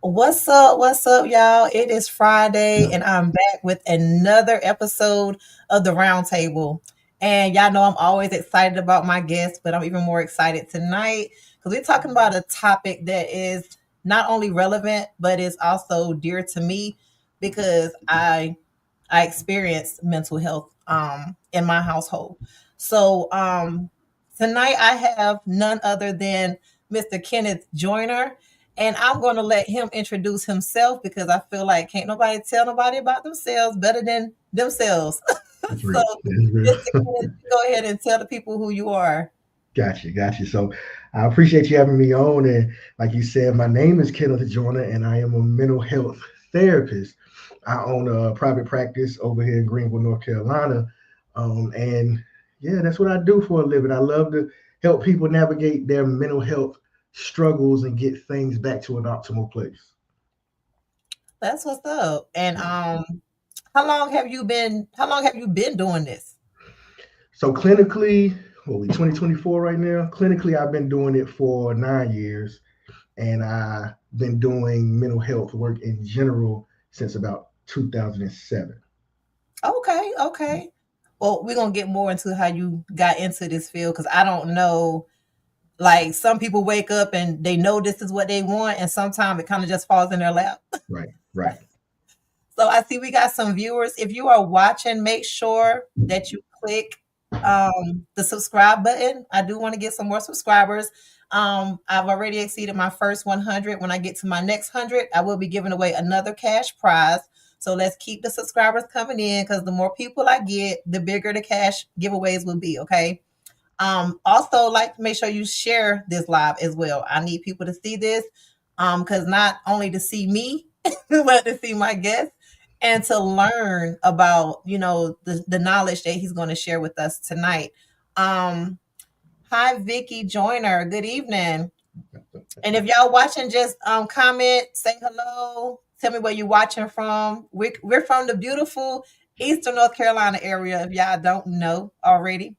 What's up? What's up, y'all? It is Friday, and I'm back with another episode of the Roundtable. And y'all know I'm always excited about my guests, but I'm even more excited tonight because we're talking about a topic that is not only relevant, but is also dear to me because I experience mental health in my household. So tonight I have none other than Mr. Kenneth Joyner, and I'm going to let him introduce himself because I feel like can't nobody tell nobody about themselves better than themselves. That's So, real. That's real. Mr. Kenneth, go ahead and tell the people who you are. Gotcha. So I appreciate you having me on. And like you said, my name is Kenneth Joyner, and I am a mental health therapist. I own a private practice over here in Greenville, North Carolina. And yeah, that's what I do for a living. I love to help people navigate their mental health struggles and get things back to an optimal place. That's what's up. And how long have you been doing this? So clinically, well, we 2024 right now. Clinically, I've been doing it for 9 years, and I've been doing mental health work in general since about 2007. Okay, okay. Well, we're gonna get more into how you got into this field because I don't know. Like some people wake up and they know this is what they want, and sometimes it kind of just falls in their lap. Right, right. So I see we got some viewers. If you are watching, make sure that you click the subscribe button. I do want to get some more subscribers. I've already exceeded my first 100. When I get to my next 100, I will be giving away another cash prize. So let's keep the subscribers coming in because the more people I get, the bigger the cash giveaways will be. Okay. Also, like to make sure you share this live as well. I need people to see this, because not only to see me, but to see my guests and to learn about the knowledge that he's going to share with us tonight. Um, Hi, Vicky Joyner. Good evening. And if y'all watching, just comment, say hello, tell me where you're watching from. We're from the beautiful Eastern North Carolina area. If y'all don't know already.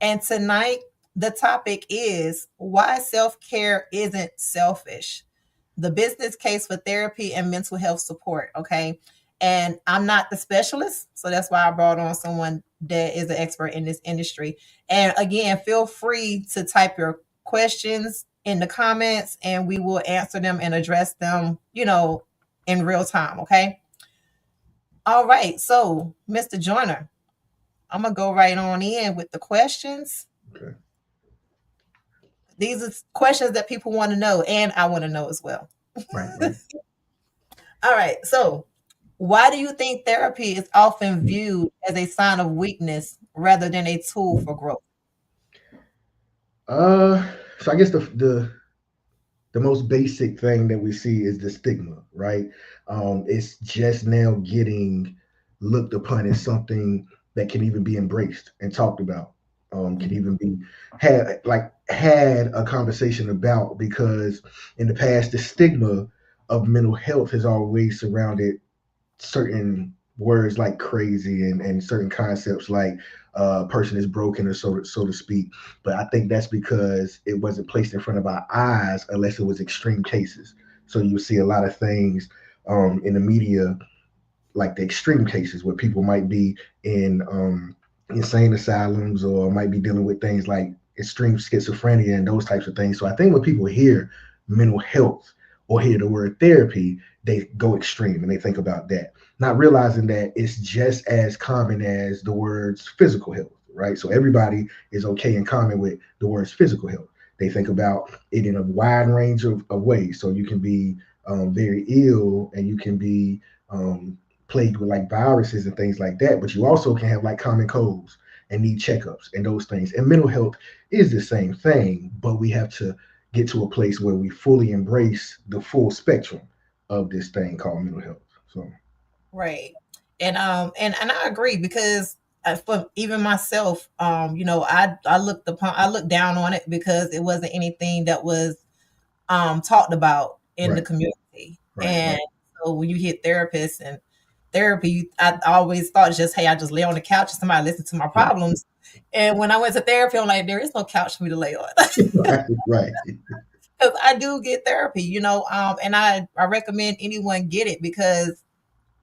And tonight, the topic is why self care isn't selfish, the business case for therapy and mental health support. Okay. And I'm not the specialist. So that's why I brought on someone that is an expert in this industry. And again, feel free to type your questions in the comments and we will answer them and address them, in real time. Okay. All right. So, Mr. Joyner, I'm going to go right on in with the questions. Okay. These are questions that people want to know, and I want to know as well. Right, right. All right. So, why do you think therapy is often viewed as a sign of weakness rather than a tool for growth? Uh, so I guess the most basic thing that we see is the stigma, right? It's just now getting looked upon as something that can even be embraced and talked about. Can even be had a conversation about, because in the past the stigma of mental health has always surrounded certain words like crazy and certain concepts like person is broken, or so to speak. But I think that's because it wasn't placed in front of our eyes unless it was extreme cases. So you see a lot of things in the media, like the extreme cases where people might be in insane asylums or might be dealing with things like extreme schizophrenia and those types of things. So I think when people hear mental health or hear the word therapy, they go extreme and they think about that, not realizing that it's just as common as the words physical health, right? So everybody is okay in common with the words physical health. They think about it in a wide range of ways. So you can be very ill and you can be plagued with like viruses and things like that, but you also can have like common colds and need checkups and those things. And mental health is the same thing, but we have to get to a place where we fully embrace the full spectrum of this thing called mental health. So Right. And I agree because for even myself, I looked down on it because it wasn't anything that was talked about in the right, community. right, And right. so when you hear therapists and therapy, I always thought just, hey, I just lay on the couch and somebody listen to my Yeah. problems. And when I went to therapy, I'm like, there is no couch for me to lay on. Right, right. because I do get therapy, and I recommend anyone get it because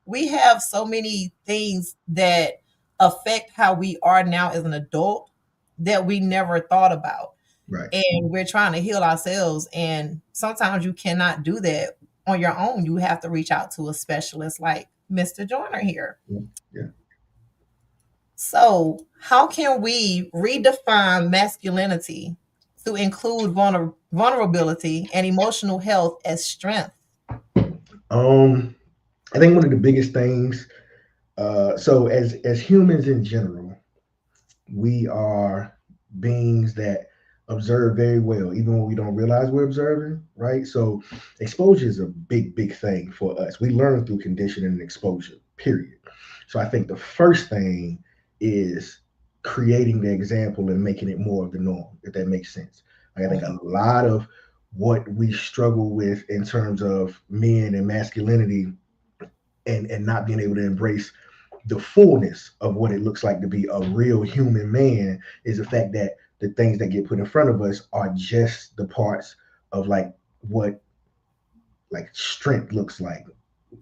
we have so many things that affect how we are now as an adult that we never thought about. Right. And we're trying to heal ourselves. And sometimes you cannot do that on your own. You have to reach out to a specialist like Mr. Joyner here. Yeah. So, how can we redefine masculinity to include vulnerability and emotional health as strength? Um, I think one of the biggest things. So as humans in general, we are beings that observe very well, even when we don't realize we're observing, right? So exposure is a big thing for us. We learn through conditioning and exposure, period. So I think the first thing is creating the example and making it more of the norm, if that makes sense. Like, I think a lot of what we struggle with in terms of men and masculinity and not being able to embrace the fullness of what it looks like to be a real human man is the fact that the things that get put in front of us are just the parts of like what like strength looks like,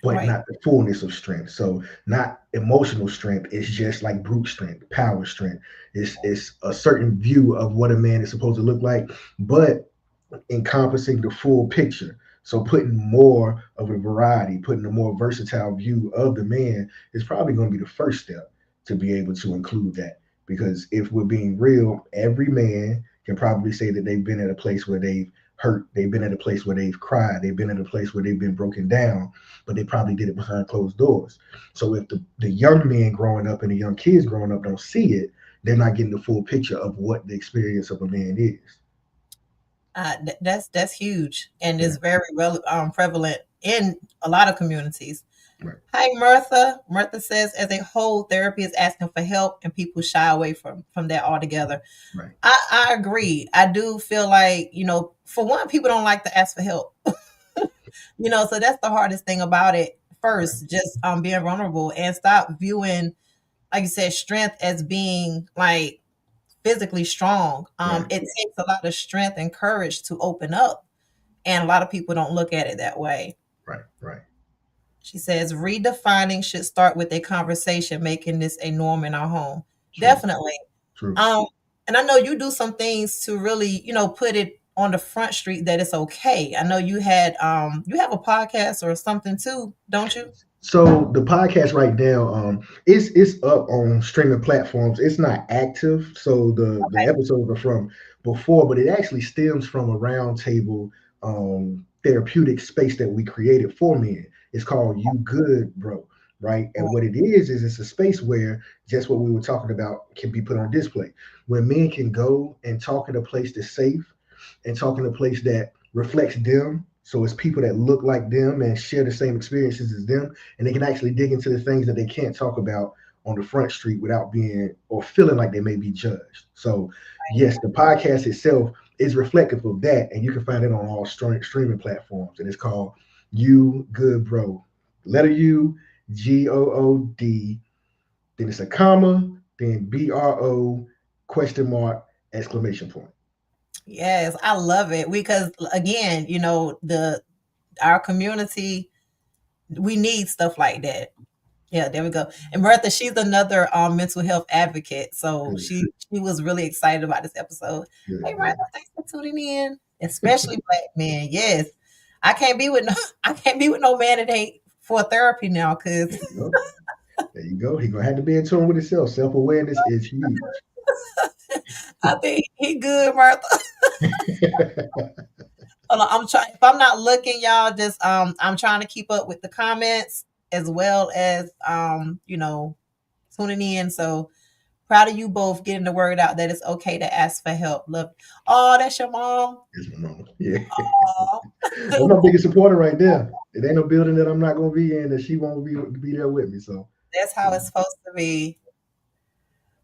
but Right. not the fullness of strength. So not emotional strength, it's just like brute strength, power strength. It's a certain view of what a man is supposed to look like, but encompassing the full picture. So putting more of a variety, putting a more versatile view of the man is probably going to be the first step to be able to include that. Because if we're being real, every man can probably say that they've been at a place where they've hurt, they've been at a place where they've cried, they've been at a place where they've been broken down, but they probably did it behind closed doors. So if the young men growing up and the young kids growing up don't see it, they're not getting the full picture of what the experience of a man is. That's huge and Yeah, is very prevalent in a lot of communities. right, Hi, Martha. Martha says, as a whole, therapy is asking for help, and people shy away from that altogether. right. I agree. I do feel like, for one, people don't like to ask for help. So that's the hardest thing about it. Right, First, just being vulnerable and stop viewing, like you said, strength as being like physically strong. right, It takes a lot of strength and courage to open up, and a lot of people don't look at it that way. right, right. She says redefining should start with a conversation, making this a norm in our home. True, Definitely. true. Um, and I know you do some things to really, put it on the front street that it's okay. I know you have a podcast or something too, don't you? So the podcast right now, it's up on streaming platforms. It's not active, so the Okay. episodes are from before, but it actually stems from a roundtable therapeutic space that we created for men. It's called You Good, Bro, right? And what it is it's a space where just what we were talking about can be put on display, where men can go and talk in a place that's safe and talk in a place that reflects them. So it's people that look like them and share the same experiences as them, and they can actually dig into the things that they can't talk about on the front street without being or feeling like they may be judged. So yes, the podcast itself is reflective of that, and you can find it on all streaming platforms. And it's called You Good Bro. Letter U, GOOD. Then it's a comma. Then BRO question mark exclamation point. Yes, I love it because again, the our community, we need stuff like that. Yeah, there we go. And Bertha, she's another mental health advocate. So Good, she was really excited about this episode. Hey good, Bertha, good. thanks for tuning in. Especially black men. Yes. I can't be with no I can't be with no man that ain't for therapy now because There you go. There you go. He gonna have to be in tune with himself. Self awareness is huge. I think he good, Bertha. Hold on, I'm trying if I'm not looking, y'all, just I'm trying to keep up with the comments as well as tuning in. So proud of you both getting the word out that it's okay to ask for help. Love. Oh, that's your mom. That's my mama. Yeah. Oh, That's my biggest supporter right there. It ain't no building that I'm not gonna be in that she won't be there with me. So that's how yeah. it's supposed to be.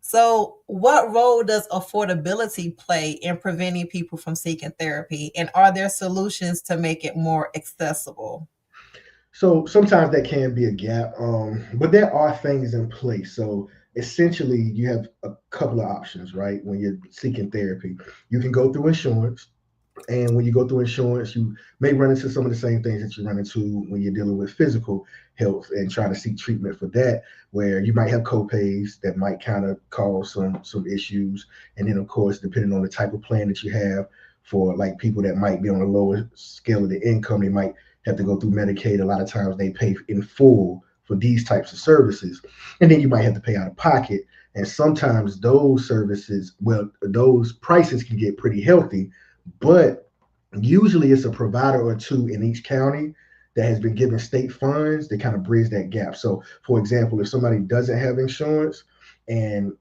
So, what role does affordability play in preventing people from seeking therapy? And are there solutions to make it more accessible? So sometimes that can be a gap. But there are things in place. So essentially you have a couple of options, right? When you're seeking therapy. You can go through insurance. And when you go through insurance, you may run into some of the same things that you run into when you're dealing with physical health and trying to seek treatment for that, where you might have copays that might kind of cause some issues. And then, of course, depending on the type of plan that you have, for like people that might be on a lower scale of the income, they might have to go through Medicaid. A lot of times they pay in full for these types of services, and then you might have to pay out of pocket. And sometimes those services, well, those prices can get pretty healthy, but usually it's a provider or two in each county that has been given state funds to kind of bridge that gap. So, for example, if somebody doesn't have insurance and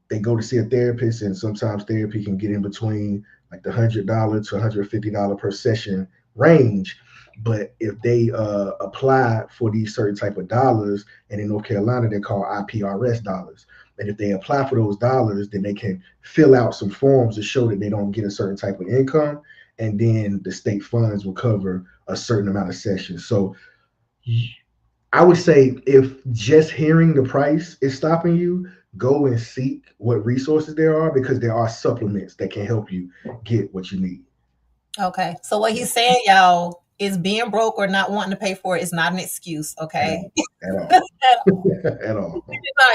they go to see a therapist, and sometimes therapy can get in between like the $100 to $150 per session range. But if they apply for these certain type of dollars, and in North Carolina they're called IPRS dollars, and if they apply for those dollars, then they can fill out some forms to show that they don't get a certain type of income, and then the state funds will cover a certain amount of sessions. So I would say if just hearing the price is stopping you, go and seek what resources there are, because there are supplements that can help you get what you need. Okay. So what Yeah, he's saying, y'all, is being broke or not wanting to pay for it is not an excuse. at Okay. all, at all, At all. at all.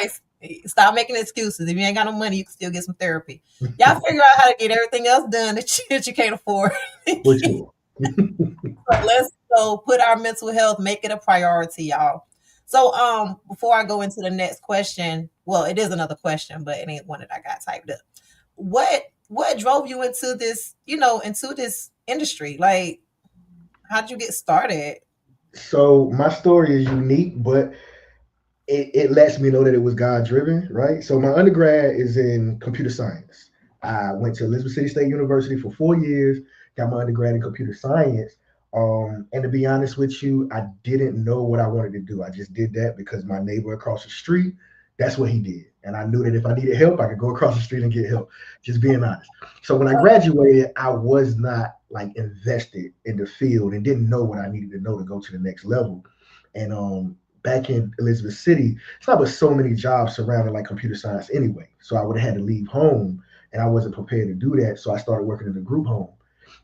Nice. Stop making excuses. If you ain't got no money, you can still get some therapy. Y'all figure out how to get everything else done that you can't afford. For sure. So let's go put our mental health, make it a priority, y'all. So before I go into the next question, well, it is another question, but it ain't one that I got typed up. What drove you into this, into this industry? Like, how'd you get started? So my story is unique, but it lets me know that it was God driven, right? So my undergrad is in computer science. I went to Elizabeth City State University for 4 years, got my undergrad in computer science. And to be honest with you, I didn't know what I wanted to do. I just did that because my neighbor across the street, that's what he did. And I knew that if I needed help, I could go across the street and get help, just being honest. So when I graduated, I was not like invested in the field and didn't know what I needed to know to go to the next level. And back in Elizabeth City, it's not but so many jobs surrounding like computer science anyway. So I would have had to leave home, and I wasn't prepared to do that. So I started working in the group home.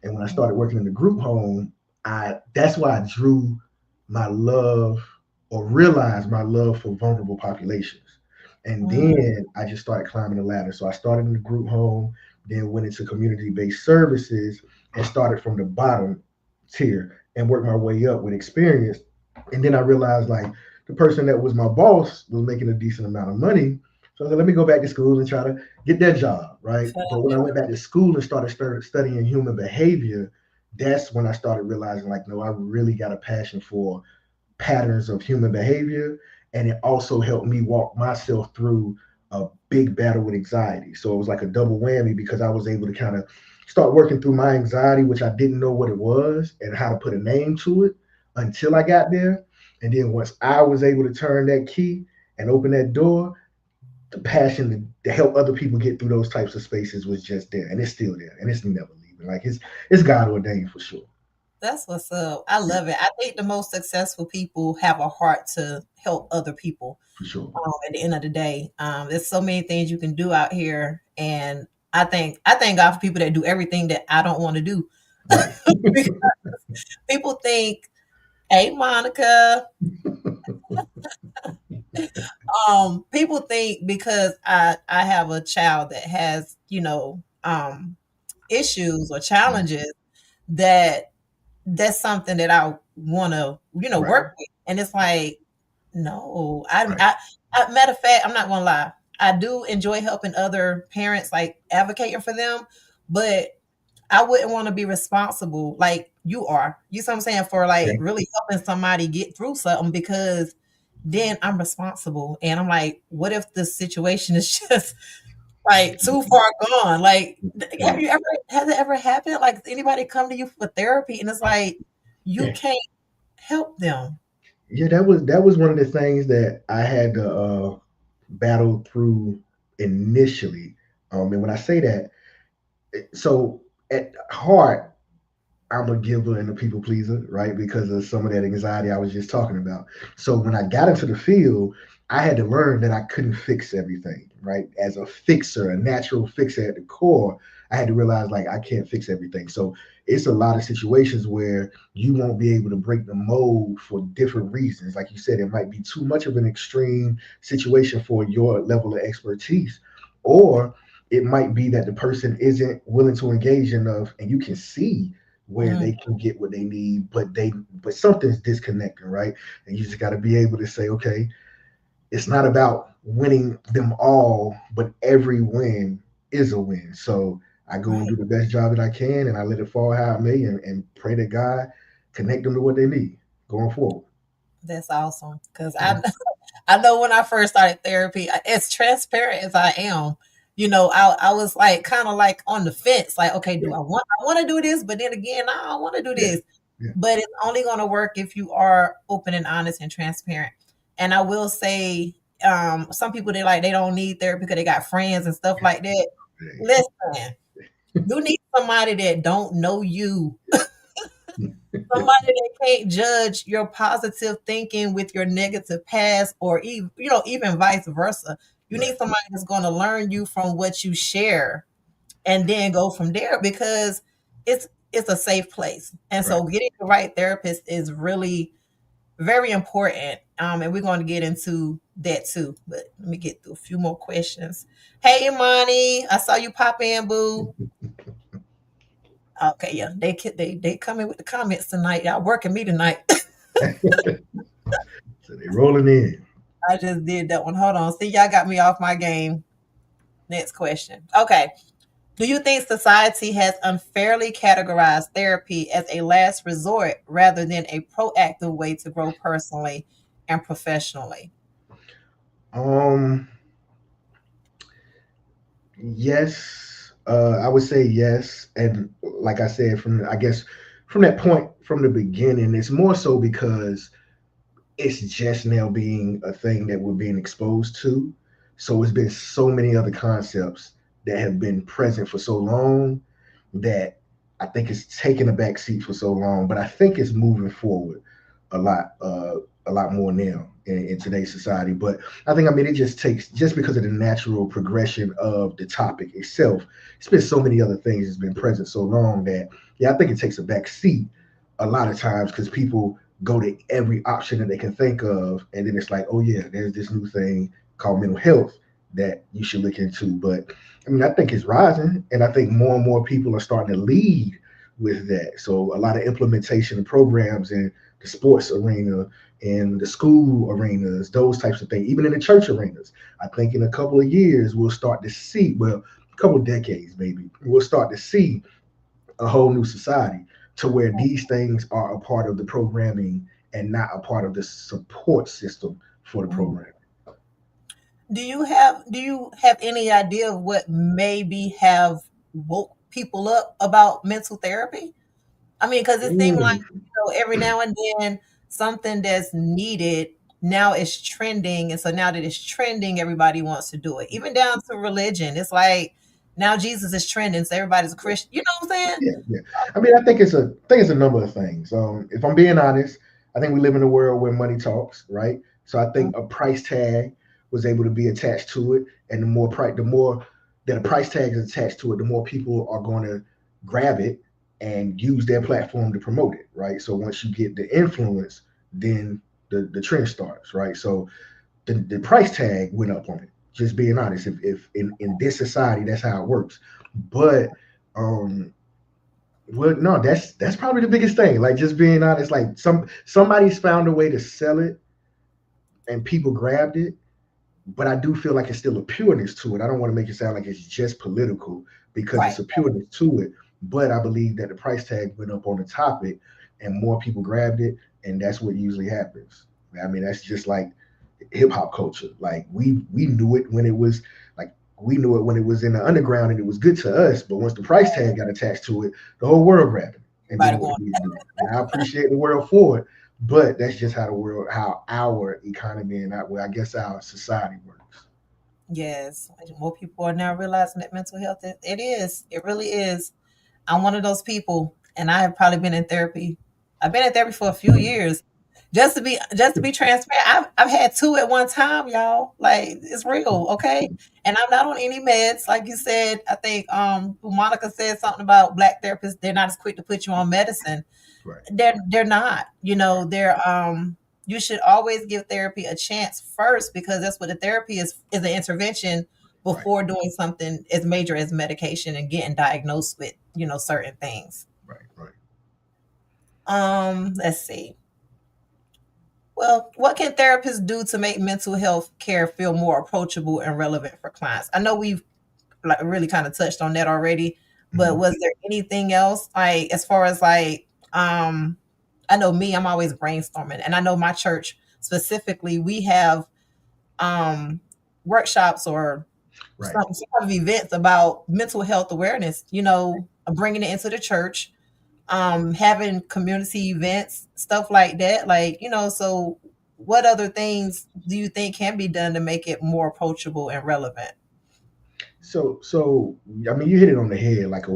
And when I started working in the group home, I that's why I drew my love, or realized my love for vulnerable populations. And Mm, then I just started climbing the ladder. So I started in the group home, then went into community-based services, and started from the bottom tier and worked my way up with experience. And then I realized like the person that was my boss was making a decent amount of money. So I said, let me go back to school and try to get that job, right? But when I went back to school and started studying human behavior, that's when I started realizing like, no, I really got a passion for patterns of human behavior. And it also helped me walk myself through a big battle with anxiety. So it was like a double whammy, because I was able to kind of start working through my anxiety, which I didn't know what it was and how to put a name to it until I got there. And then once I was able to turn that key and open that door, the passion to help other people get through those types of spaces was just there, and it's still there, and it's never leaving. Like it's God ordained for sure. that's what's up. I love it. I think the most successful people have a heart to help other people. For sure. At the end of the day, there's so many things you can do out here, and I thank God for people that do everything that I don't want to do. Right. Because people think, "Hey, Monica," people think because I have a child that has issues or Right. challenges that that's something that I want to Right. work with, and it's like no, Right. matter of fact, I'm not gonna lie. I do enjoy helping other parents, like advocating for them, but I wouldn't want to be responsible like you are. You see what I'm saying? For like Yeah. really helping somebody get through something because then I'm responsible. And I'm like, what if the situation is just like too far gone? Like, Right. has it ever happened? Like anybody come to you for therapy and it's like you Yeah. can't help them. Yeah. That was one of the things that I had to battle through initially. And when I say that, so at heart, I'm a giver and a people pleaser, right? Because of some of that anxiety I was just talking about. So when I got into the field, I had to learn that I couldn't fix everything, right? As a fixer, a natural fixer at the core, I had to realize like I can't fix everything. So it's a lot of situations where you won't be able to break the mold for different reasons. Like you said, it might be too much of an extreme situation for your level of expertise, or it might be that the person isn't willing to engage enough, and you can see where Mm, they can get what they need, but something's disconnecting, right? And you just got to be able to say, okay, it's not about winning them all, but every win is a win. So I go and right. do the best job that I can, and I let it fall how it may, and pray that God connect them to what they need going forward. That's awesome. Because Mhm. I know when I first started therapy, as transparent as I am, I was like kind of like on the fence, like, okay, Yeah, I want to do this, but then again, I don't want to do yeah, this. yeah, But it's only going to work if you are open and honest and transparent. And I will say, some people they don't need therapy because they got friends and stuff like that. Listen, you need somebody that don't know you, somebody that can't judge your positive thinking with your negative past, or even even vice versa. You right, need somebody that's going to learn you from what you share, and then go from there, because it's a safe place. And right. so getting the right therapist is really very important. And we're going to get into that too, but let me get through a few more questions. Hey, Imani, I saw you pop in, boo. Okay, yeah, they coming with the comments tonight. Y'all working me tonight. So they rolling in. I just did that one. Hold on. See, y'all got me off my game. Next question. Okay. Do you think society has unfairly categorized therapy as a last resort rather than a proactive way to grow personally and professionally? Um, yes, I would say yes, and like I said, I guess from that point from the beginning, it's more so because it's just now being a thing that we're being exposed to. So it's been so many other concepts that have been present for so long that I think it's taken a back seat for so long. But I think it's moving forward a lot, a lot more now in today's society. But I mean, it just takes just because of the natural progression of the topic itself. It's been so many other things that's been present so long that yeah, I think it takes a back seat a lot of times because people go to every option that they can think of, and then it's like, oh yeah, there's this new thing called mental health that you should look into. But I mean, I think it's rising, and I think more and more people are starting to lead with that. So a lot of implementation of programs in the sports arena, in the school arenas, those types of things, even in the church arenas. I think in a couple of years we'll start to see, well, a couple of decades maybe, we'll start to see a whole new society to where these things are a part of the programming and not a part of the support system for the Mhm. program. Do you have any idea of what maybe have woke people up about mental therapy? I mean, because it seemed like, Ooh, every now and then something that's needed now is trending. And so now that it's trending, everybody wants to do it. Even down to religion. It's like now Jesus is trending, so everybody's a Christian. You know what I'm saying? yeah, yeah. I mean, I think it's a number of things. If I'm being honest, I think we live in a world where money talks, right? So I Mm, think a price tag was able to be attached to it, and the more that a price tag is attached to it, the more people are going to grab it and use their platform to promote it, right? So once you get the influence, then the trend starts, right? So the price tag went up on it. Just being honest, if in this society that's how it works, but um well, no, that's probably the biggest thing. Like just being honest, like somebody's found a way to sell it and people grabbed it, but I do feel like it's still a pureness to it. I don't want to make it sound like it's just political because right. it's a pureness to it. But I believe that the price tag went up on the topic and more people grabbed it, and that's what usually happens. I mean, that's just like hip hop culture. Like we knew it when it was like we knew it when it was in the underground and it was good to us. But once the price tag got attached to it, the whole world grabbed it and did Everybody what it going, needed to do. And I appreciate the world for it, but that's just how the world, how our economy and well, I guess our society works. yes. More people are now realizing that mental health, it is. It really is. I'm one of those people, and I have probably been in therapy. I've been in therapy for a few years. just to be transparent, I've had two at one time, y'all. Like it's real, okay? And I'm not on any meds, like you said. I think Monica said something about black therapists. They're not as quick to put you on medicine. Right. They're not. You know, they're you should always give therapy a chance first because that's what the therapy is an intervention Right. before doing something as major as medication and getting diagnosed with, certain things. Right. Right. Let's see. Well, what can therapists do to make mental health care feel more approachable and relevant for clients? I know we've like really kind of touched on that already, but Mhm. was there anything else like as far as like I know me, I'm always brainstorming, and I know my church specifically, we have um workshops or Right. some sort of events about mental health awareness, bringing it into the church, having community events, stuff like that. Like, so what other things do you think can be done to make it more approachable and relevant? So I mean, you hit it on the head. Like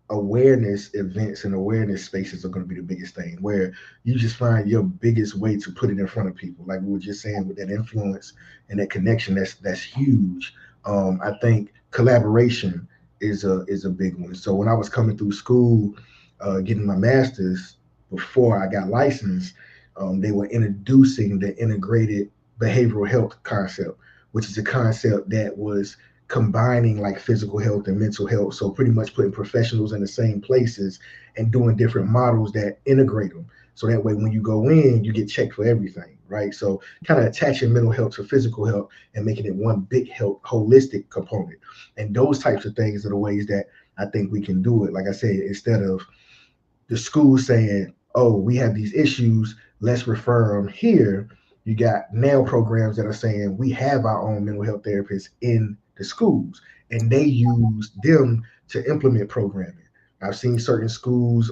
awareness events and awareness spaces are going to be the biggest thing. Where you just find your biggest way to put it in front of people. Like we were just saying, with that influence and that connection, that's huge. I think collaboration is a big one. So when I was coming through school, getting my master's before I got licensed, they were introducing the integrated behavioral health concept, which is a concept that was combining like physical health and mental health. So pretty much putting professionals in the same places and doing different models that integrate them. So that way, when you go in, you get checked for everything, right? So kind of attaching mental health to physical health and making it one big health holistic component. And those types of things are the ways that I think we can do it. Like I said, instead of the school saying, oh, we have these issues, let's refer them here. You got now programs that are saying we have our own mental health therapists in the schools, and they use them to implement programming. I've seen certain schools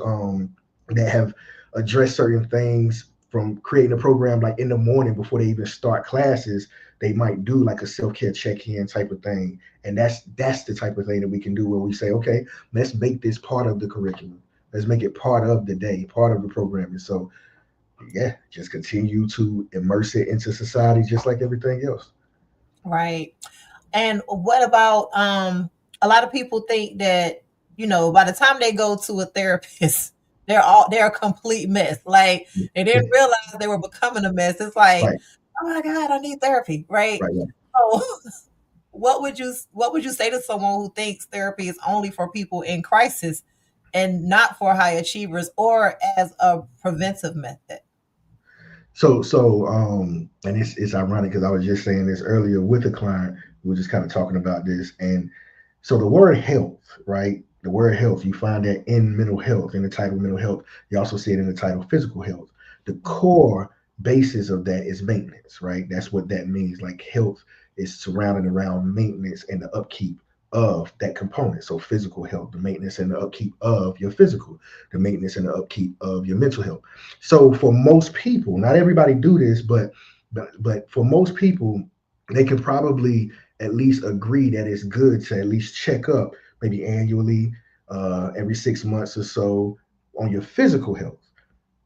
that have addressed certain things from creating a program like in the morning before they even start classes. They might do like a self-care check-in type of thing, and that's the type of thing that we can do where we say, okay, let's make this part of the curriculum. Let's make it part of the day, part of the programming. So yeah, just continue to immerse it into society just like everything else. Right. And what about a lot of people think that, by the time they go to a therapist, they're a complete mess. Like they didn't realize they were becoming a mess. It's like, Right, oh my God, I need therapy, right? right, right. So what would you say to someone who thinks therapy is only for people in crisis and not for high achievers or as a preventive method? And it's ironic because I was just saying this earlier with a client. We were just kind of talking about this, and so the word health, right? The word health, you find that in mental health, in the title mental health. You also see it in the title physical health. The core basis of that is maintenance, right? That's what that means. Like health is surrounded around maintenance and the upkeep of that component. So physical health, the maintenance and the upkeep of your physical, the maintenance and the upkeep of your mental health. So for most people, not everybody do this, but for most people, they can probably at least agree that it's good to at least check up maybe annually, every 6 months or so on your physical health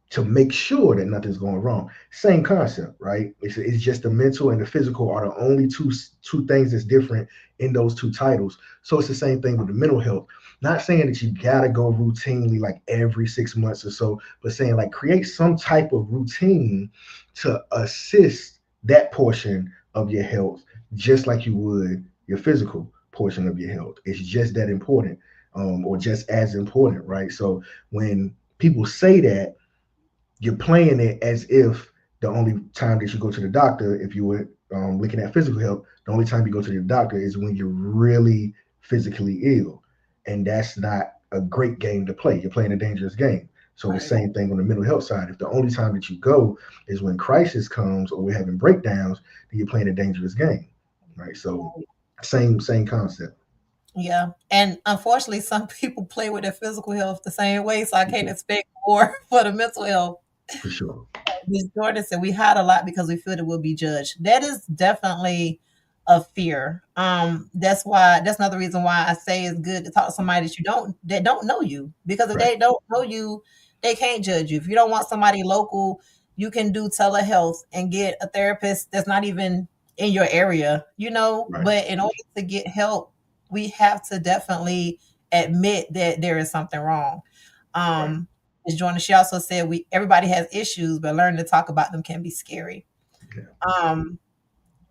to make sure that nothing's going wrong. Same concept, right? It's just the mental and the physical are the only two things that's different in those two titles. So it's the same thing with the mental health. Not saying that you gotta go routinely like every 6 months or so, but saying like create some type of routine to assist that portion of your health, just like you would your physical portion of your health. It's just that important, or just as important, right? So when people say that, you're playing it as if the only time that you go to the doctor, if you were looking at physical health, the only time you go to the doctor is when you're really physically ill. And that's not a great game to play. You're playing a dangerous game. So the Right. same thing on the mental health side. If the only time that you go is when crisis comes or we're having breakdowns, then you're playing a dangerous game. Right. So same concept. Yeah. And unfortunately, some people play with their physical health the same way. So I can't expect more for the mental health. For sure. Ms. Jordan said we hide a lot because we feel that we'll be judged. That is definitely a fear. That's another reason why I say it's good to talk to somebody that don't know you. Because if Right. they don't know you, they can't judge you. If you don't want somebody local you can do telehealth and get a therapist that's not even in your area, Right. but in order to get help, we have to definitely admit that there is something wrong. Right. Um, as Joyner, she also said everybody has issues, but learning to talk about them can be scary. Yeah. Um,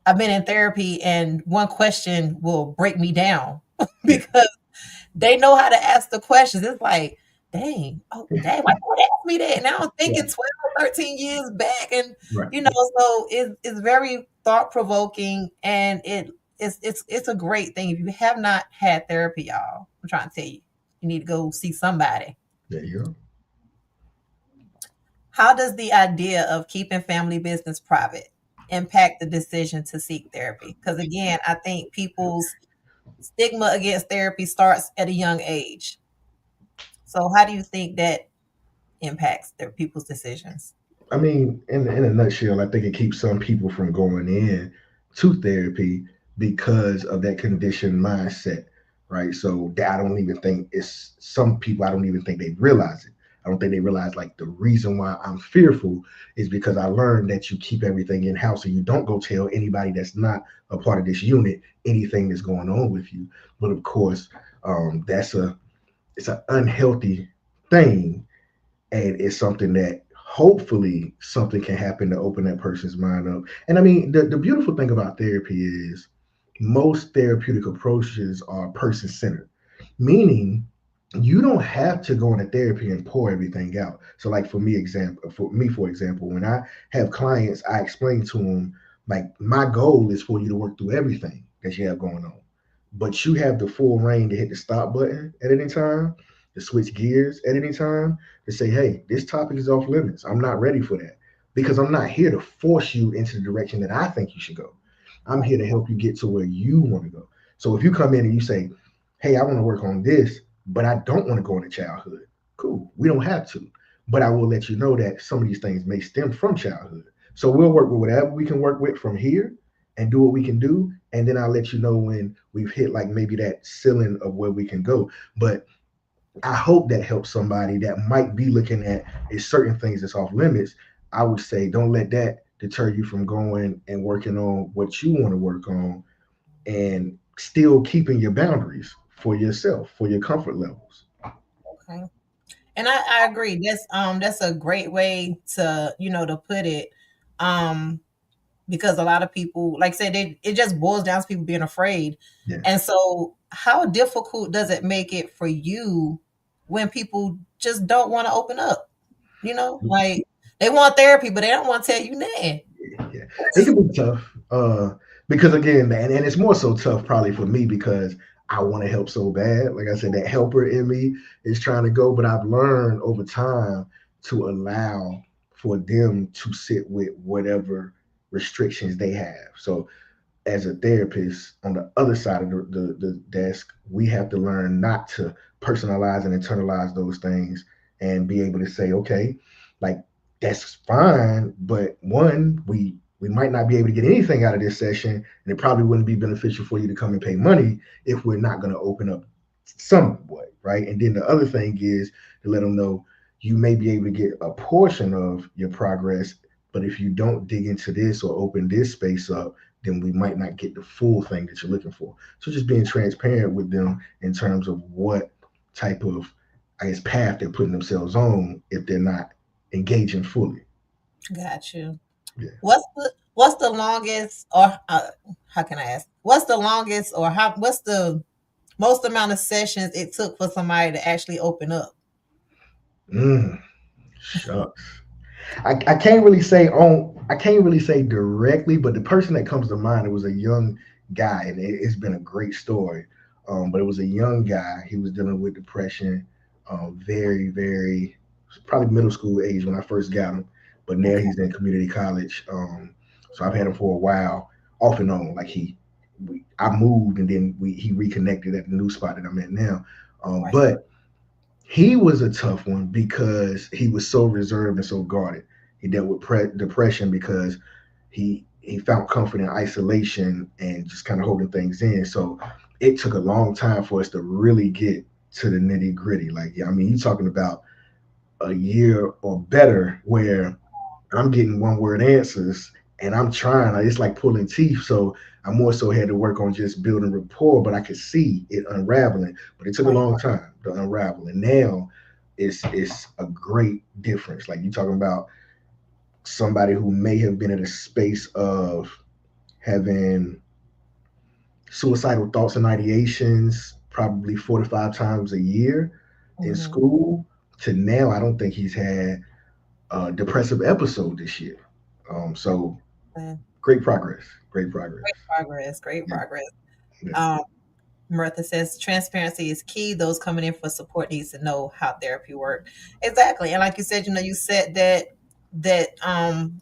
I've been in therapy and one question will break me down Yeah. because they know how to ask the questions. It's like, dang, oh dang, why would ask me that? Now I'm thinking Right. 12, 13 years back. And Right. so it's very thought provoking, and it's a great thing. If you have not had therapy, y'all, I'm trying to tell you, you need to go see somebody. There you go. How does the idea of keeping family business private impact the decision to seek therapy? Because again, I think people's stigma against therapy starts at a young age. So how do you think that impacts their people's decisions? I mean, in a nutshell, I think it keeps some people from going in to therapy because of that conditioned mindset, right? So that I don't even think it's some people. I don't even think they realize it. I don't think they realize like the reason why I'm fearful is because I learned that you keep everything in house and you don't go tell anybody that's not a part of this unit anything that's going on with you. But of course, that's a it's an unhealthy thing, and it's something that hopefully something can happen to open that person's mind up. And I mean, the beautiful thing about therapy is most therapeutic approaches are person centered, meaning you don't have to go into therapy and pour everything out. So like for example, when I have clients, I explain to them like my goal is for you to work through everything that you have going on, but you have the full reign to hit the stop button at any time, to switch gears at any time, to say, hey, this topic is off limits. I'm not ready for that, because I'm not here to force you into the direction that I think you should go. I'm Right. here to help you get to where you want to go. So if you come in and you say, hey, I want to work on this, but I don't want to go into childhood, cool. We don't have to. But I will let you know that some of these things may stem from childhood. So we'll work with whatever we can work with from here and do what we can do. And then I'll let you know when we've hit like maybe that ceiling of where we can go. But I hope that helps somebody that might be looking at a certain things that's off limits. I would say don't let that deter you from going and working on what you want to work on, and still keeping your boundaries for yourself, for your comfort levels. Okay. And I agree. That's a great way to, to put it. Um, because a lot of people, like I said, it just boils down to people being afraid. Yeah. And so how difficult does it make it for you when people just don't want to open up? Like they want therapy, but they don't want to tell you nothing. Yeah, it can be tough. Because again, man, and it's more so tough probably for me because I want to help so bad. Like I said, that helper in me is trying to go, but I've learned over time to allow for them to sit with whatever restrictions they have. So as a therapist on the other side of the desk, we have to learn not to personalize and internalize those things and be able to say, okay, like that's fine, but one, we might not be able to get anything out of this session, and it probably wouldn't be beneficial for you to come and pay money if we're not going to open up somewhat, right? And then the other thing is to let them know you may be able to get a portion of your progress, but if you don't dig into this or open this space up, then we might not get the full thing that you're looking for. So just being transparent with them in terms of what type of, I guess, path they're putting themselves on if they're not engaging fully. Got you. Yeah. What's the longest, or how can I ask? What's the longest, or what's the most amount of sessions it took for somebody to actually open up? Mm, shucks. I can't really say I can't really say directly, but the person that comes to mind, it was a young guy, and it's been a great story. But it was a young guy. He was dealing with depression, very, very probably middle school age when I first got him. But now Okay. he's in community college. So I've had him for a while, off and on. Like I moved, and then he reconnected at the new spot that I'm at now. Right. But he was a tough one because he was so reserved and so guarded. He dealt with depression because he found comfort in isolation and just kind of holding things in. So it took a long time for us to really get to the nitty gritty. Like, yeah, I mean, you're talking about a year or better where I'm getting one word answers and I'm trying. It's like pulling teeth. So I more so had to work on just building rapport, but I could see it unraveling. But it took a Right. long time to unravel. And now it's a great difference. Like you talking about somebody who may have been in a space of having suicidal thoughts and ideations probably 4 to 5 times a year in Mm-hmm. school to now I don't think he's had a depressive episode this year. So great progress. Great progress. Great progress. Great Yeah. progress. Yeah. Um, Martha says transparency is key. Those coming in for support needs to know how therapy work. Exactly. And like you said, you set that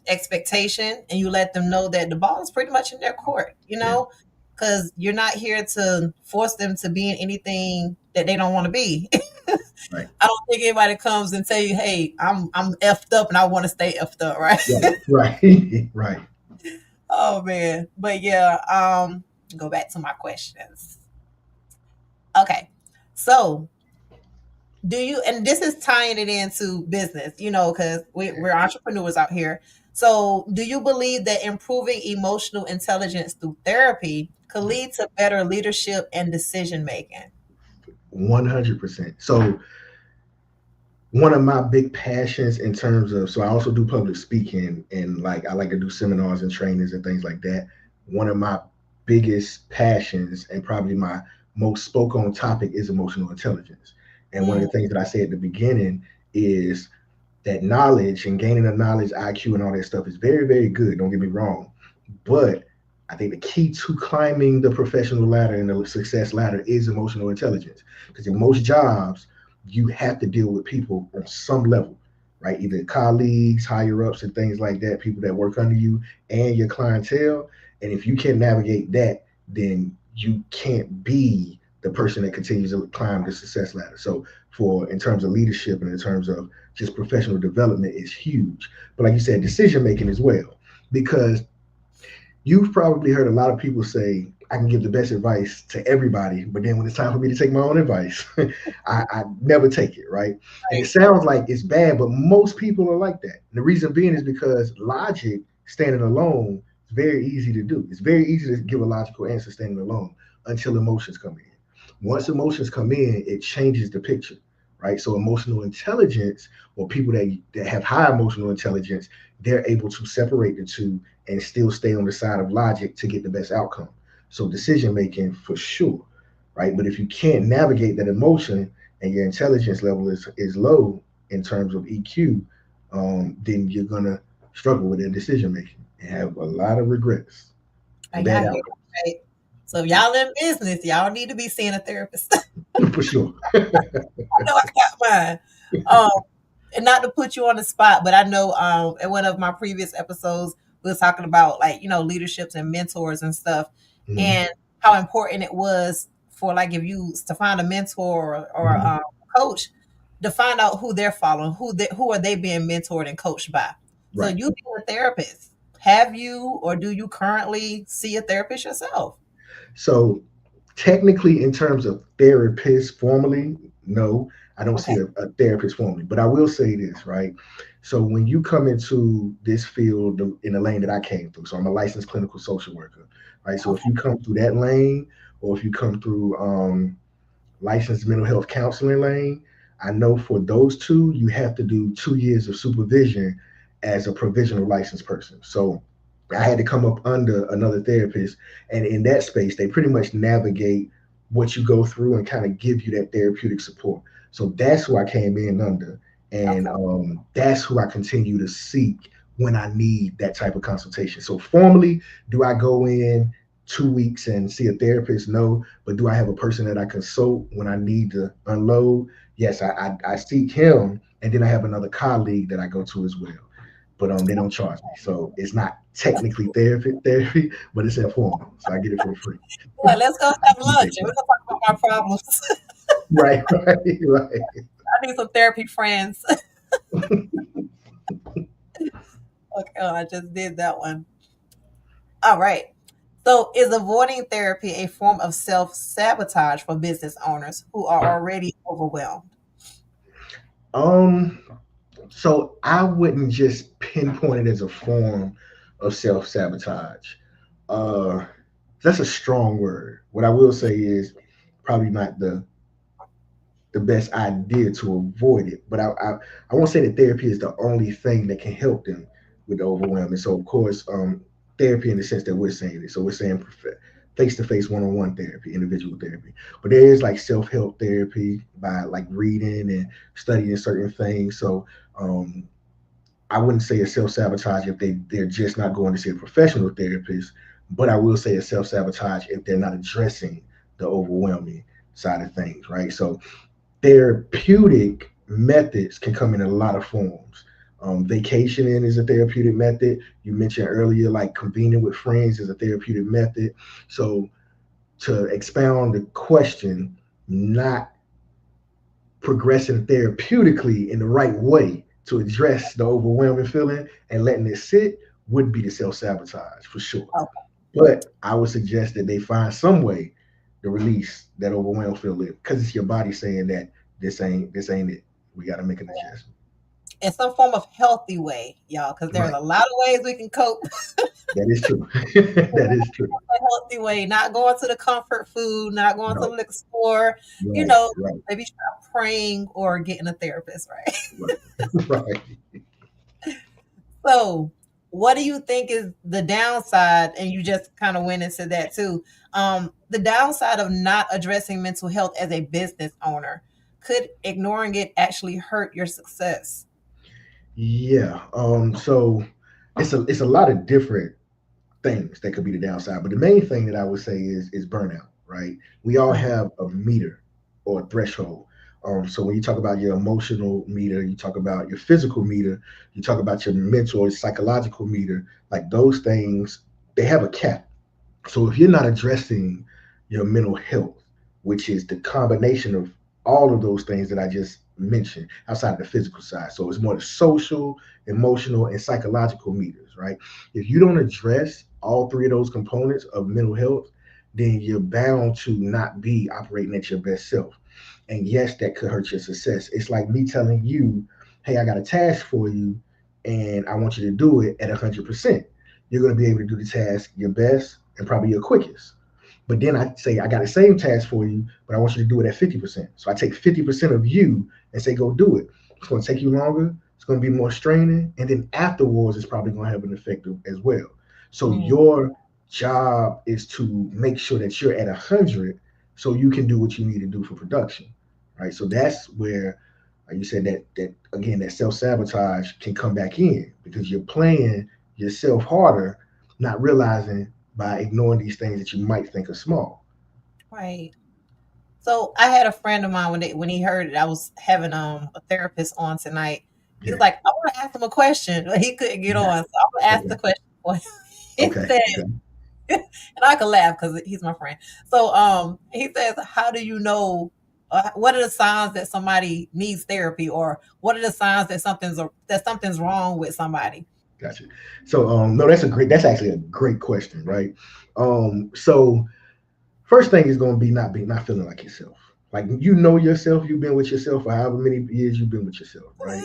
expectation and you let them know that the ball is pretty much in their court, Yeah. because you're not here to force them to be in anything that they don't want to be. Right. I don't think anybody comes and tell you, hey, I'm effed up and I want to stay effed up, right? Right. Right. Right. Oh man. But yeah, go back to my questions. Okay. So do you, and this is tying it into business, because we're entrepreneurs out here. So do you believe that improving emotional intelligence through therapy could lead to better leadership and decision making? 100%. So one of my big passions in terms of so I also do public speaking and like I like to do seminars and trainings and things like that. One of my biggest passions and probably my most spoke on topic is emotional intelligence. And one of Mm, the things that I say at the beginning is that knowledge and gaining a knowledge IQ and all that stuff is very, very good. Don't get me wrong. But I think the key to climbing the professional ladder and the success ladder is emotional intelligence. Because in most jobs, you have to deal with people on some level, right? Either colleagues, higher ups, and things like that, people that work under you and your clientele. And if you can navigate that, then you can't be the person that continues to climb the success ladder. So, for in terms of leadership and in terms of just professional development, is huge. But like you said, decision making as well, because you've probably heard a lot of people say, I can give the best advice to everybody, but then when it's time for me to take my own advice, I never take it, right? And it right. sounds like it's bad, but most people are like that. And the reason being is because logic, standing alone, is very easy to do. It's very easy to give a logical answer standing alone until emotions come in. Once emotions come in, it changes the picture, right? So emotional intelligence, or people that have high emotional intelligence, they're able to separate the two and still stay on the side of logic to get the best outcome. So decision making for sure, right? But if you can't navigate that emotion and your intelligence level is low in terms of EQ, then you're gonna struggle with that decision making and have a lot of regrets and Y'all bad hear outcomes that, right? So if y'all in business, y'all need to be seeing a therapist. for sure. I know I got mine. Um, and not to put you on the spot, but I know in one of my previous episodes we was talking about like leaderships and mentors and stuff, Mhm. and how important it was for like if you to find a mentor or Mhm. coach to find out who they're following, who are they being mentored and coached by. So Right. you being a therapist, have you or do you currently see a therapist yourself? So technically, in terms of therapist formally, no, I don't see Okay. a therapist formally. But I will say this, right? So when you come into this field in the lane that I came through, so I'm a licensed clinical social worker, right? So if Okay. you come through that lane, or if you come through licensed mental health counseling lane, I know for those two, you have to do 2 years of supervision as a provisional licensed person. So I had to come up under another therapist, and in that space, they pretty much navigate what you go through and kind of give you that therapeutic support. So that's who I came in under, and Okay. that's who I continue to seek when I need that type of consultation. So formally, do I go in 2 weeks and see a therapist? No, but do I have a person that I consult when I need to unload? Yes, I seek him, and then I have another colleague that I go to as well. But they don't charge me, so it's not technically therapy, but it's informal, so I get it for free. Yeah, let's go have lunch Appreciate and we're that. gonna talk about my problems. Right, right, right. I need some therapy friends. Okay, oh, I just did that one. All right. So, is avoiding therapy a form of self sabotage for business owners who are already overwhelmed? Um, So I wouldn't just pinpoint it as a form of self sabotage. Uh, that's a strong word. What I will say is probably not the best idea to avoid it. But I won't say that therapy is the only thing that can help them with the overwhelming. So of course, therapy in the sense that we're saying it. So we're saying face to face, one on one therapy, individual therapy. But there is like self help therapy by like reading and studying certain things. So I wouldn't say it's self sabotage if they're just not going to see a professional therapist. But I will say it's self sabotage if they're not addressing the overwhelming side of things, right? So therapeutic methods can come in a lot of forms. Vacationing is a therapeutic method. You mentioned earlier, like convening with friends is a therapeutic method. So, to expound the question, not progressing therapeutically in the right way to address the overwhelming feeling and letting it sit would be the self sabotage for sure. Okay. But I would suggest that they find some way to release that overwhelmed feeling because it's your body saying that this ain't it. We got to make an adjustment. In some form of healthy way, y'all, because there's Right. a lot of ways we can cope. That is true. That is true. A healthy way, not going to the comfort food, not going to the No. liquor store, you Right. know, Right. maybe start praying or getting a therapist, right? Right. Right. So, what do you think is the downside? And you just kind of went into that too. The downside of not addressing mental health as a business owner, could ignoring it actually hurt your success? Yeah. So it's a lot of different things that could be the downside. But the main thing that I would say is burnout, right? We all Mm, have a meter or a threshold. So when you talk about your emotional meter, you talk about your physical meter, you talk about your mental or psychological meter, like those things, they have a cap. So if you're not addressing your mental health, which is the combination of all of those things that I just mentioned outside of the physical side. So it's more the social, emotional, and psychological meters, right? If you don't address all three of those components of mental health, then you're bound to not be operating at your best self. And yes, that could hurt your success. It's like me telling you, hey, I got a task for you and I want you to do it at 100%. You're going to be able to do the task your best and probably your quickest. But then I say, I got the same task for you, but I want you to do it at 50%. So I take 50% of you and say, go do it. It's going to take you longer. It's going to be more straining. And then afterwards, it's probably going to have an effect as well. So mm, your job is to make sure that you're at 100 so you can do what you need to do for production. Right. So that's where you said that again, that self sabotage can come back in because you're playing yourself harder, not realizing by ignoring these things that you might think are small. right. So I had a friend of mine when he heard it, I was having a therapist on tonight. He was Yeah. like, I want to ask him a question, but he couldn't get Yeah. on. So I'm gonna ask Okay. the question for him. He Okay. said, Okay. and I can laugh because he's my friend. So he says, how do you know what are the signs that somebody needs therapy, or what are the signs that something's wrong with somebody? Gotcha. So no, that's actually a great question, right? So first thing is going to be not feeling like yourself. Like you know yourself, you've been with yourself for however many years you've been with yourself, right?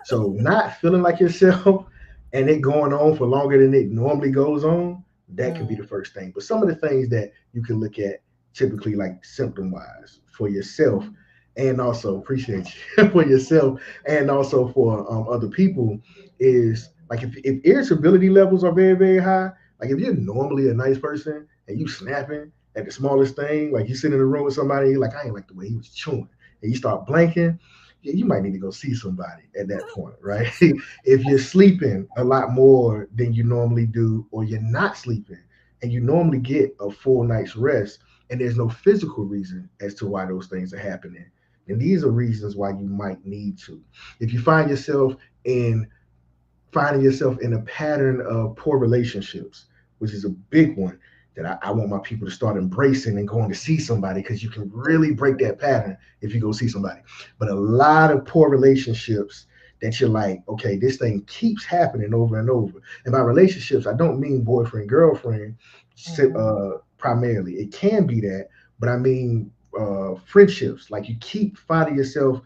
So not feeling like yourself and it going on for longer than it normally goes on, that could be Mm, the first thing. But some of the things that you can look at typically like symptom wise for yourself and also appreciate you for yourself and also for other people is like if irritability levels are very, very high, like if you're normally a nice person and you snapping at the smallest thing, like you sit in a room with somebody, you're like, I ain't like the way he was chewing. And you start blanking, yeah, you might need to go see somebody at that point, right? If you're sleeping a lot more than you normally do, or you're not sleeping and you normally get a full night's rest, and there's no physical reason as to why those things are happening. And these are reasons why you might need to. If you find yourself in finding yourself in a pattern of poor relationships, which is a big one that I want my people to start embracing and going to see somebody because you can really break that pattern if you go see somebody. But a lot of poor relationships that you're like, okay, this thing keeps happening over and over. And by relationships, I don't mean boyfriend, girlfriend mhm, primarily. It can be that, but I mean friendships. Like you keep finding yourself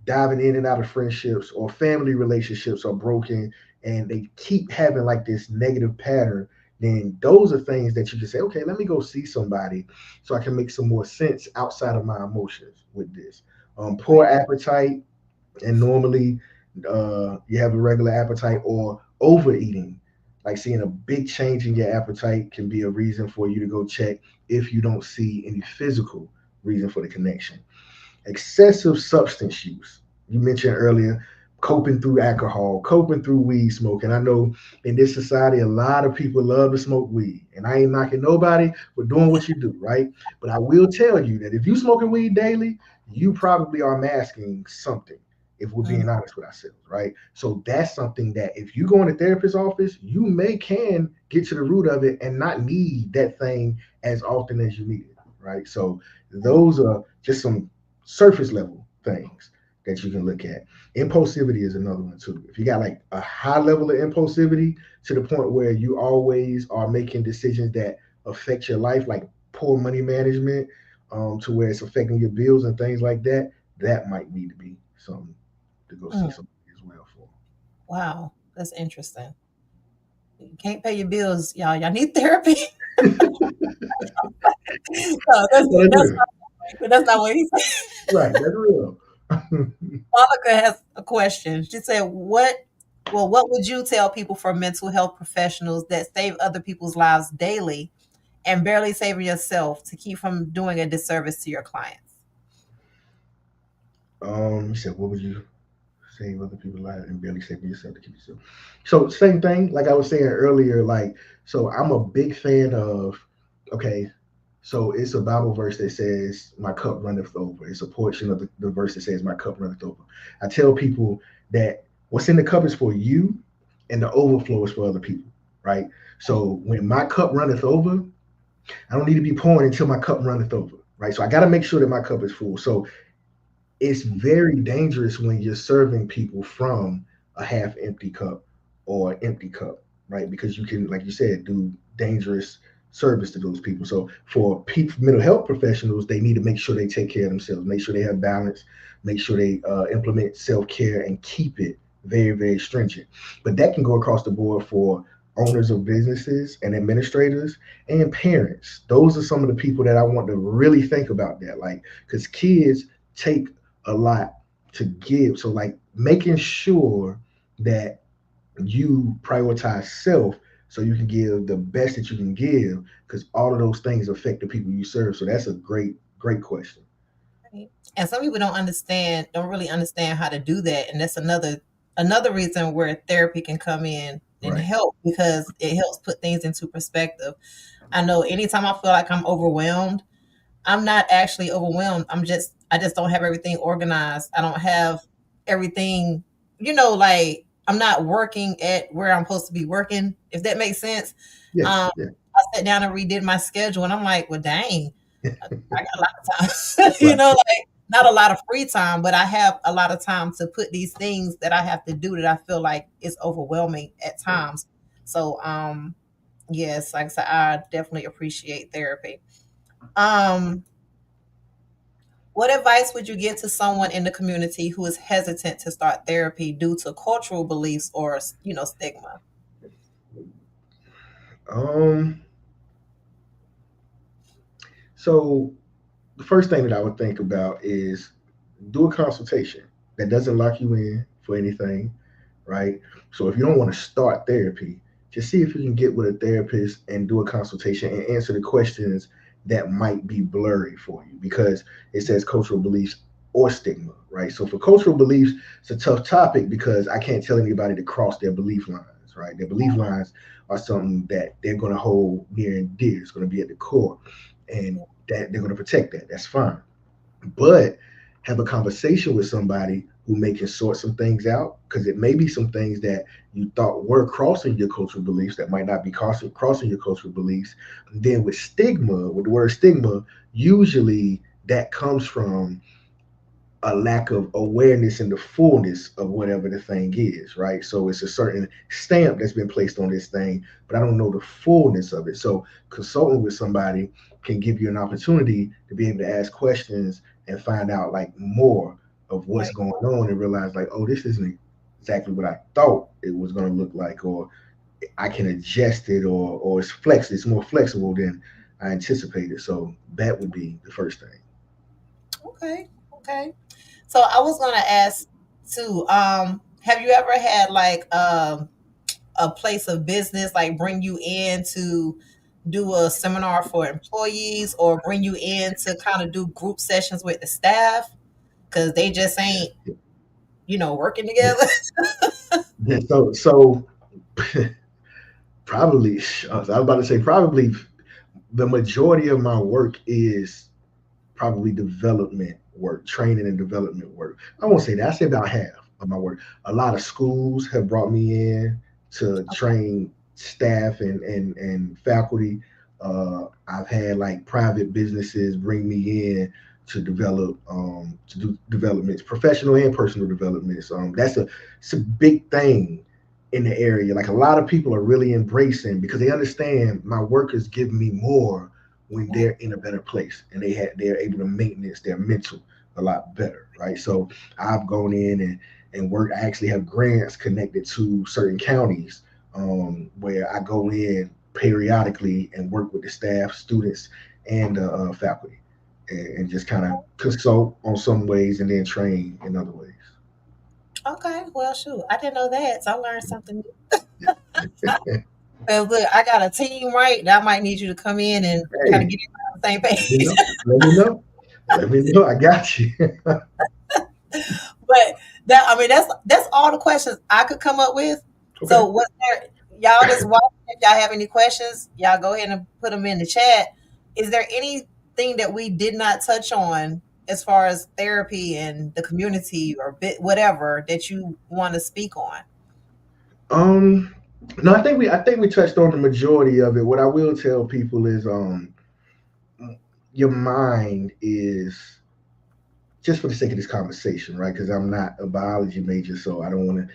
diving in and out of friendships or family relationships are broken and they keep having like this negative pattern, then those are things that you can say, okay, let me go see somebody so I can make some more sense outside of my emotions with this. Poor Right. appetite, and normally you have a regular appetite or overeating. Like seeing a big change in your appetite can be a reason for you to go check if you don't see any physical reason for the connection. Excessive substance use. You mentioned earlier coping through alcohol, coping through weed smoke. And I know in this society, a lot of people love to smoke weed. And I ain't knocking nobody for doing what you do, right? But I will tell you that if you smoking weed daily, you probably are masking something, if we're Mhm. being honest with ourselves, right? So that's something that if you go in a therapist's office, you may can get to the root of it and not need that thing as often as you need it, right? So those are just some surface level things that you can look at. Impulsivity is another one too. If you got like a high level of impulsivity to the point where you always are making decisions that affect your life, like poor money management, to where it's affecting your bills and things like that, that might need to be something to go see Mm. somebody as well for. Wow, that's interesting. You can't pay your bills, y'all. Y'all need therapy. No, No, that's real. that's not what he said. Right, that's real. Monica has a question. She said, what would you tell people for mental health professionals that save other people's lives daily and barely saving yourself to keep from doing a disservice to your clients?" You said, what would you save other people's lives and barely save yourself to keep yourself? So same thing, like I was saying earlier, like so I'm a big fan of okay, so it's a Bible verse that says, my cup runneth over. It's a portion of the verse that says, my cup runneth over. I tell people that what's in the cup is for you and the overflow is for other people, right? Right. So when my cup runneth over, I don't need to be pouring until my cup runneth over, right? So I got to make sure that my cup is full. So it's very dangerous when you're serving people from a half empty cup or empty cup, right? Because you can, like you said, do dangerous service to those people. So for people, mental health professionals, they need to make sure they take care of themselves, make sure they have balance, make sure they implement self-care and keep it very, very stringent. But that can go across the board for owners of businesses and administrators and parents. Those are some of the people that I want to really think about that. Like, because kids take a lot to give. So like making sure that you prioritize self so you can give the best that you can give because all of those things affect the people you serve. So that's a great, great question. Right. And some people don't really understand how to do that. And that's another reason where therapy can come in and Right. help because it helps put things into perspective. I know anytime I feel like I'm overwhelmed, I'm not actually overwhelmed. I just don't have everything organized. I don't have everything, like I'm not working at where I'm supposed to be working, if that makes sense. Yes. Um, Yeah. I sat down and redid my schedule and I'm like, well, dang, I got a lot of time. Right. Like not a lot of free time, but I have a lot of time to put these things that I have to do that I feel like is overwhelming at Right. times. So yes, like I said, I definitely appreciate therapy. Um what advice would you give to someone in the community who is hesitant to start therapy due to cultural beliefs or, stigma? Um. So the first thing that I would think about is do a consultation that doesn't lock you in for anything, right? So if you don't want to start therapy, just see if you can get with a therapist and do a consultation and answer the questions that might be blurry for you because it says cultural beliefs or stigma, right? So for cultural beliefs, it's a tough topic because I can't tell anybody to cross their belief lines, right? Their belief lines are something that they're going to hold near and dear. It's going to be at the core and that they're going to protect that. That's fine. But have a conversation with somebody who may can sort some things out because it may be some things that you thought were crossing your cultural beliefs that might not be crossing your cultural beliefs. And then with stigma, with the word stigma, usually that comes from a lack of awareness in the fullness of whatever the thing is, right? So it's a certain stamp that's been placed on this thing, but I don't know the fullness of it. So consulting with somebody can give you an opportunity to be able to ask questions and find out like more of what's Right. going on and realize like, oh, this isn't exactly what I thought it was going to look like, or I can adjust it, or it's more flexible than I anticipated. So that would be the first thing. Okay. Okay. So I was gonna ask too. Have you ever had like a place of business like bring you in to do a seminar for employees or bring you in to kind of do group sessions with the staff because they just ain't working Yeah. together? Yeah. So probably, I was about to say probably the majority of my work is probably development work, training and development work. I won't say that. I say about half of my work. A lot of schools have brought me in to train staff and faculty. I've had like private businesses bring me in to develop to do developments, professional and personal developments. It's a big thing in the area. Like a lot of people are really embracing because they understand my workers give me more when Right. they're in a better place and they're able to maintenance their mental a lot better, right? So I've gone in and work. I actually have grants connected to certain counties where I go in periodically and work with the staff, students, and faculty, and just kind of consult on some ways and then train in other ways. Okay, well, shoot, I didn't know that, so I learned something new. 'Cause look, I got a team, right? That I might need you to come in and kind of Hey, get it on the same let me page. know. Let me know. Let me know. I got you. But that's all the questions I could come up with. Okay. So what there, y'all just watching, if y'all have any questions, y'all go ahead and put them in the chat. Is there anything that we did not touch on as far as therapy and the community or bit whatever that you want to speak on? Um, no, I think we touched on the majority of it. What I will tell people is, your mind is just for the sake of this conversation, right? Because I'm not a biology major, so I don't want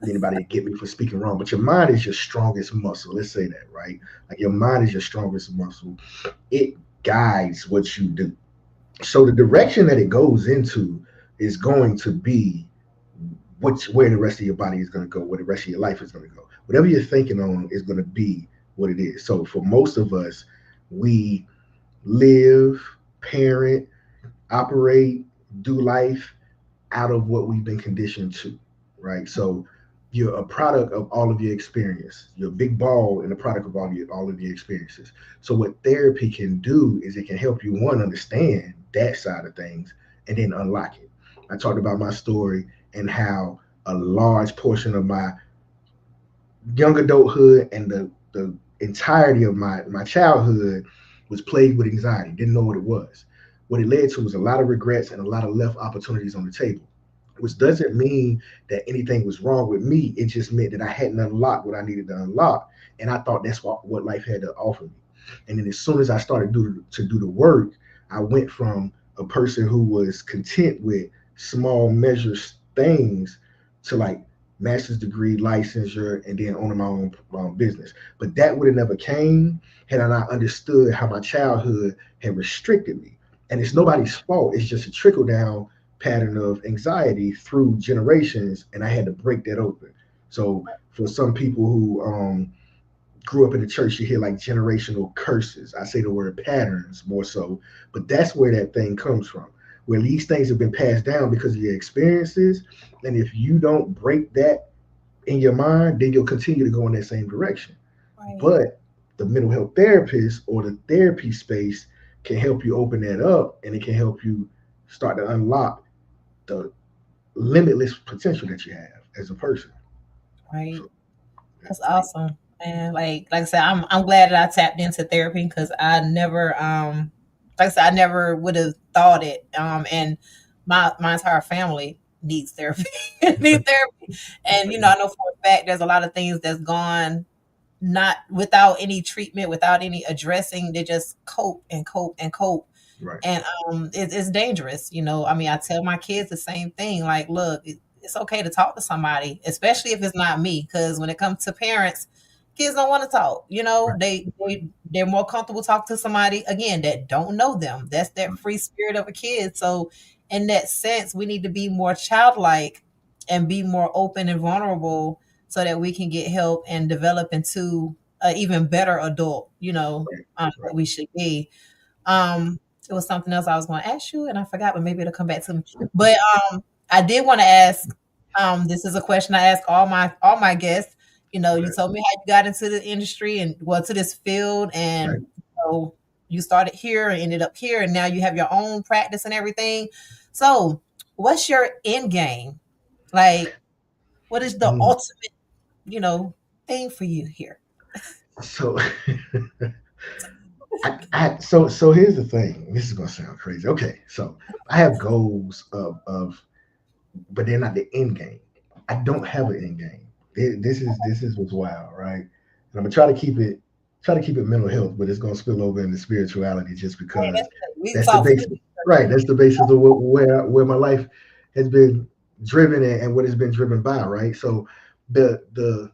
anybody to get me for speaking wrong. But your mind is your strongest muscle. Let's say that, right? Like your mind is your strongest muscle. It guides what you do. So the direction that it goes into is going to be where the rest of your body is going to go, where the rest of your life is going to go. Whatever you're thinking on is going to be what it is. So for most of us, we live, parent, operate, do life out of what we've been conditioned to, right? So you're a product of all of your experience. You're a big ball and a product of all of your experiences. So what therapy can do is it can help you one understand that side of things and then unlock it. I talked about my story and how a large portion of my young adulthood and the entirety of my childhood was plagued with anxiety. Didn't know what it was. What it led to was a lot of regrets and a lot of left opportunities on the table, which doesn't mean that anything was wrong with me. It just meant that I hadn't unlocked what I needed to unlock, and I thought that's what life had to offer me. And then as soon as I started to do the work, I went from a person who was content with small measures things to like master's degree, licensure, and then owning my own business. But that would have never came had I not understood how my childhood had restricted me. And it's nobody's fault. It's just a trickle down pattern of anxiety through generations, and I had to break that open. So for some people who grew up in the church, you hear like generational curses. I say the word patterns more so, but that's where that thing comes from. Where these things have been passed down because of your experiences, and if you don't break that in your mind, then you'll continue to go in that same direction. Right. But the mental health therapist or the therapy space can help you open that up, and it can help you start to unlock the limitless potential that you have as a person. Right. So, That's awesome. And like I said, I'm glad that I tapped into therapy because I never like I said, I never would have thought it. And my entire family needs therapy. Needs therapy. And I know for a fact there's a lot of things that's gone not without any treatment, without any addressing. They just cope and cope and cope. right, And it's dangerous. I mean, I tell my kids the same thing. Like, look, it's okay to talk to somebody, especially if it's not me. Because when it comes to parents, kids don't want to talk. right, They're more comfortable talking to somebody again that don't know them. That's that free spirit of a kid. So, in that sense, we need to be more childlike and be more open and vulnerable so that we can get help and develop into an even better adult, Right. that Right. we should be. It was something else I was going to ask you, and I forgot, but maybe it'll come back to me. But I did want to ask. This is a question I ask all my guests. You Okay. told me how you got into the industry and well to this field, Right. and you started here and ended up here, and now you have your own practice and everything. So, what's your end game? Like, what is the Mm. ultimate, you know, thing for you here? So so here's the thing. This is gonna sound crazy. Okay, so I have goals of but they're not the end game. I don't have an end game. This is what's wild, right? And I'm gonna try to keep it mental health, but it's gonna spill over into spirituality just Hey, because we that's the talk basis, right? That's the basis of where my life has been driven and what has been driven by, right? So the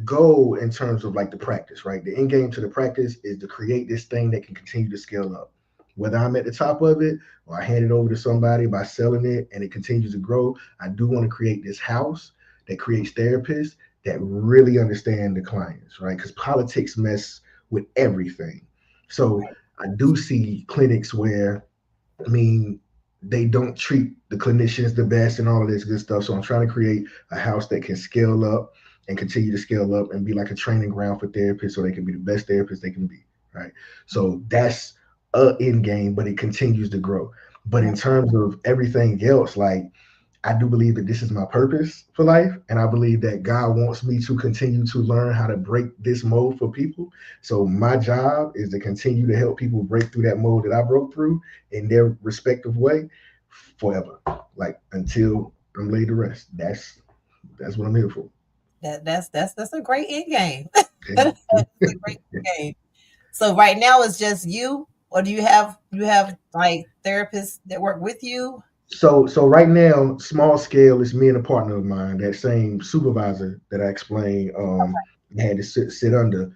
goal in terms of like the practice, right? The end game to the practice is to create this thing that can continue to scale up. Whether I'm at the top of it or I hand it over to somebody by selling it and it continues to grow, I do want to create this house that creates therapists that really understand the clients, right? Because politics mess with everything. So I do see clinics where, I mean, they don't treat the clinicians the best and all of this good stuff. So I'm trying to create a house that can scale up and continue to scale up and be like a training ground for therapists so they can be the best therapists they can be, right? So that's a end game, but it continues to grow. But in terms of everything else, like I do believe that this is my purpose for life. And I believe that God wants me to continue to learn how to break this mold for people. So my job is to continue to help people break through that mold that I broke through in their respective way forever. Like until I'm laid to rest. That's what I'm here for. that's a great end game. Yeah. That's a great end game. So right now it's just you, or do you have like therapists that work with you? So right now, small scale is me and a partner of mine, that same supervisor that I explained I had to sit under.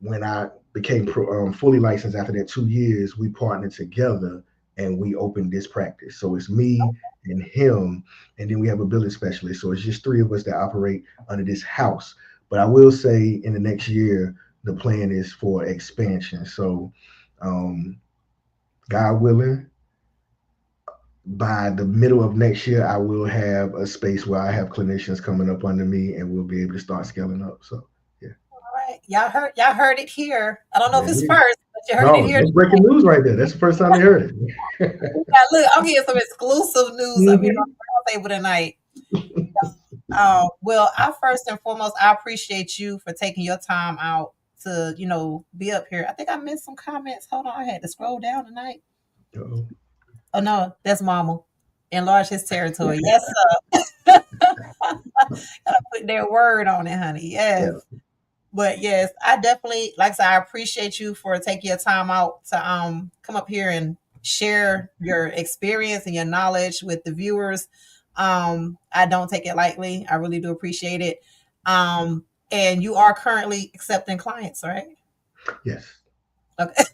When I became fully licensed after that 2 years, we partnered together and we opened this practice. So it's me and him, and then we have a billing specialist. So it's just three of us that operate under this house. But I will say in the next year, the plan is for expansion. So, um, God willing, by the middle of next year, I will have a space where I have clinicians coming up under me, and we'll be able to start scaling up. So, yeah, All right, y'all heard it here. I don't know if yeah, it's yeah. first, but you heard it No, here. that's breaking news right there. That's the first time they heard it. Look, I'm getting some exclusive news up here on Mhm. the table tonight. Well, I first and foremost, I appreciate you for taking your time out to, be up here. I think I missed some comments. Hold on, I had to scroll down tonight. Uh-oh. Oh no, that's Mama. Enlarge his territory. Yes, sir. Gotta put their word on it, honey. Yes. Yeah, But yes, I definitely, like I said, I appreciate you for taking your time out to come up here and share your experience and your knowledge with the viewers. I don't take it lightly. I really do appreciate it. And you are currently accepting clients, right? yes, Okay.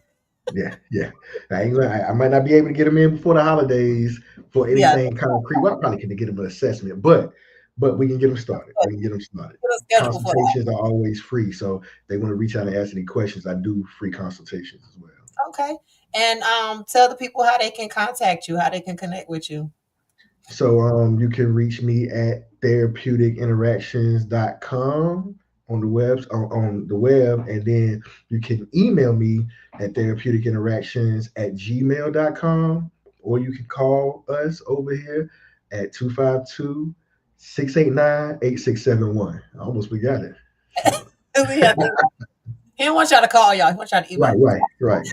yeah, yeah. I might not be able to get them in before the holidays for Yeah. anything concrete. Well, I probably could get them an assessment, but we can get them started. We can get them started. Put a schedule for that. Consultations are always free, so if they want to reach out and ask any questions, I do free consultations as well. Okay. And tell the people how they can contact you, how they can connect with you. So you can reach me at therapeuticinteraction.com on the web, and then you can email me at therapeuticinteraction@gmail.com, or you can call us over here at 252-689-8671. I almost forgot it. Shoot. Yeah, he don't want y'all to call y'all. He wants y'all to email. Right, right, right.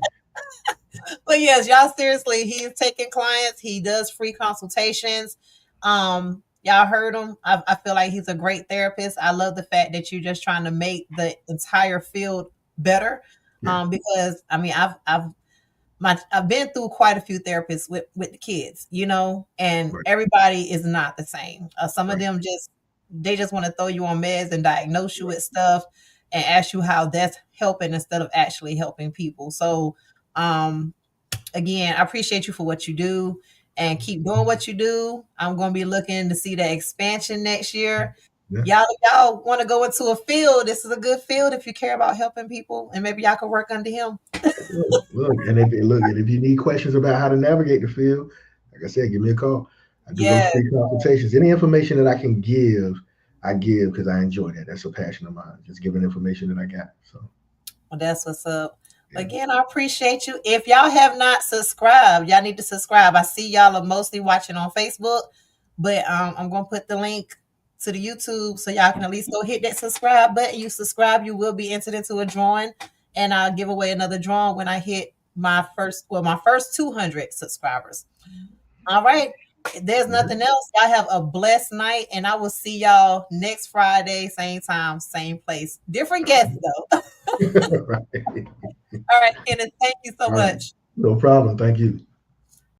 But yes, y'all seriously, he's taking clients. He does free consultations. Y'all heard him. I feel like he's a great therapist. I love the fact that you're just trying to make the entire field better. Yeah, Because I mean, I've been through quite a few therapists with the kids, and right, everybody is not the same. Some of right. them they just want to throw you on meds and diagnose you with stuff and ask you how that's helping instead of actually helping people. So, um, again, I appreciate you for what you do. and keep doing what you do. I'm going to be looking to see the expansion next year. Yeah. Y'all want to go into a field? This is a good field if you care about helping people, and maybe y'all can work under him. And if you need questions about how to navigate the field, like I said, give me a call. I do those Yes, free consultations. Any information that I can give, I give because I enjoy that. That's a passion of mine. Just giving information that I got. So well, that's what's up. yeah. Again, I appreciate you. If y'all have not subscribed, y'all need to subscribe. I see y'all are mostly watching on Facebook, but I'm gonna put the link to the YouTube so y'all can at least go hit that subscribe button. You subscribe, you will be entered into a drawing, and I'll give away another drawing when I hit my first 200 subscribers. All right. If there's nothing else, y'all have a blessed night, and I will see y'all next Friday, same time, same place. Different guests, though. Right. All right, Kenneth, thank you so All right. much. No problem. Thank you.